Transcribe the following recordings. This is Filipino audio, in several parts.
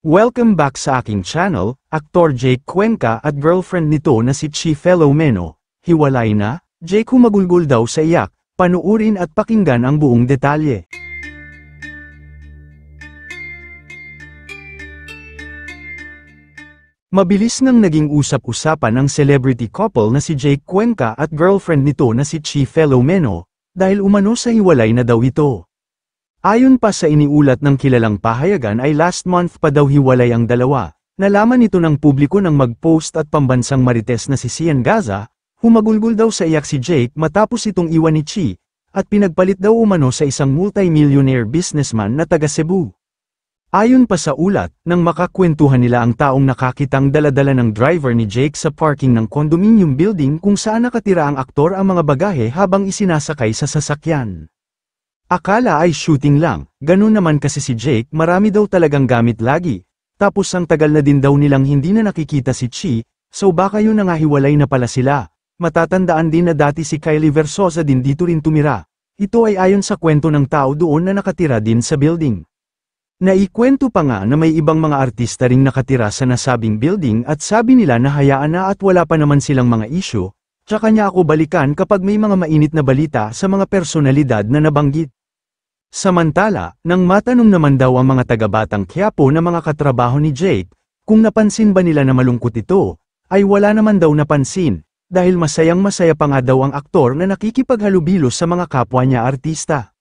Welcome back sa aking channel. Aktor Jake Cuenca at girlfriend nito na si Chi Filomeno. Hiwalay na? Jake humagulgol daw sa iyak. Panuurin at pakinggan ang buong detalye. Mabilis nang naging usap-usapan ang celebrity couple na si Jake Cuenca at girlfriend nito na si Chi Filomeno, dahil umano sa hiwalay na daw ito. Ayon pa sa iniulat ng kilalang pahayagan ay last month pa daw hiwalay ang dalawa. Nalaman ito ng publiko nang mag-post at pambansang marites na si Sian Gaza, humagulgol daw sa iyak si Jake matapos itong iwan ni Chi, at pinagpalit daw umano sa isang multi-millionaire businessman na taga Cebu. Ayon pa sa ulat, nang makakwentuhan nila ang taong nakakitang daladala ng driver ni Jake sa parking ng condominium building kung saan nakatira ang aktor ang mga bagahe habang isinasakay sa sasakyan. Akala ay shooting lang, ganun naman kasi si Jake marami daw talagang gamit lagi, tapos ang tagal na din daw nilang hindi na nakikita si Chi, so baka yun na nga hiwalay na pala sila. Matatandaan din na dati si Kylie Versosa din dito rin tumira. Ito ay ayon sa kwento ng tao doon na nakatira din sa building. Naikwento pa nga na may ibang mga artista ring nakatira sa nasabing building at sabi nila na hayaan na at wala pa naman silang mga issue, tsaka niya ako balikan kapag may mga mainit na balita sa mga personalidad na nabanggit. Samantala, nang matanong naman daw ang mga taga-Batang Quiapo na mga katrabaho ni Jake, kung napansin ba nila na malungkot ito, ay wala naman daw napansin, dahil masayang-masaya pa nga daw ang aktor na nakikipaghalubilo sa mga kapwa niya artista.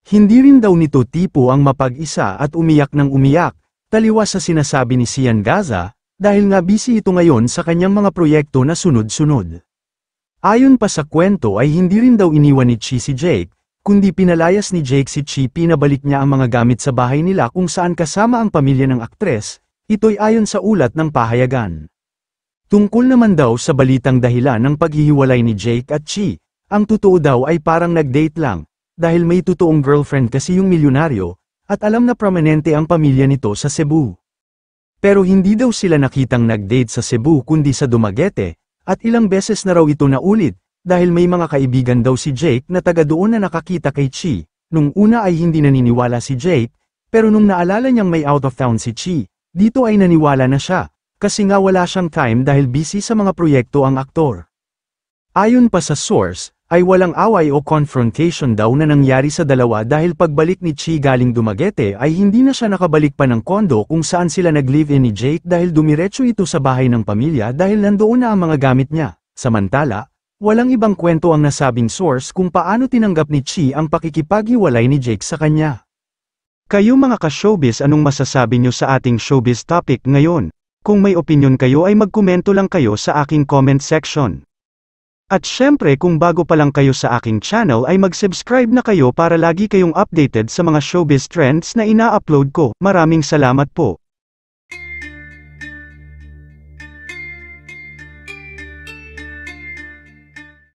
Hindi rin daw nito tipo ang mapag-isa at umiyak ng umiyak, taliwas sa sinasabi ni Sian Gaza, dahil nga busy ito ngayon sa kanyang mga proyekto na sunod-sunod. Ayon pa sa kwento ay hindi rin daw iniwan ni Chi si Jake, kundi pinalayas ni Jake si Chi, pinabalik niya ang mga gamit sa bahay nila kung saan kasama ang pamilya ng aktres, ito'y ayon sa ulat ng pahayagan. Tungkol naman daw sa balitang dahilan ng paghihiwalay ni Jake at Chi, ang totoo daw ay parang nag-date lang, dahil may totoong girlfriend kasi yung milyonaryo, at alam na prominente ang pamilya nito sa Cebu. Pero hindi daw sila nakitang nag-date sa Cebu kundi sa Dumaguete, at ilang beses na raw ito naulit, dahil may mga kaibigan daw si Jake na taga doon na nakakita kay Chi. Nung una ay hindi naniniwala si Jake, pero nung naalala niyang may out of town si Chi, dito ay naniwala na siya, kasi nga wala siyang time dahil busy sa mga proyekto ang aktor. Ayon pa sa source, ay walang away o confrontation daw na nangyari sa dalawa dahil pagbalik ni Chi galing Dumaguete ay hindi na siya nakabalik pa ng kondo kung saan sila nag-live-in ni Jake dahil dumiretso ito sa bahay ng pamilya dahil nandoon na ang mga gamit niya. Samantala, walang ibang kwento ang nasabing source kung paano tinanggap ni Chi ang pakikipaghiwalay ni Jake sa kanya. Kayo mga ka-showbiz, anong masasabi nyo sa ating showbiz topic ngayon? Kung may opinion kayo ay magkomento lang kayo sa aking comment section. At syempre kung bago pa lang kayo sa aking channel ay mag-subscribe na kayo para lagi kayong updated sa mga showbiz trends na ina-upload ko. Maraming salamat po.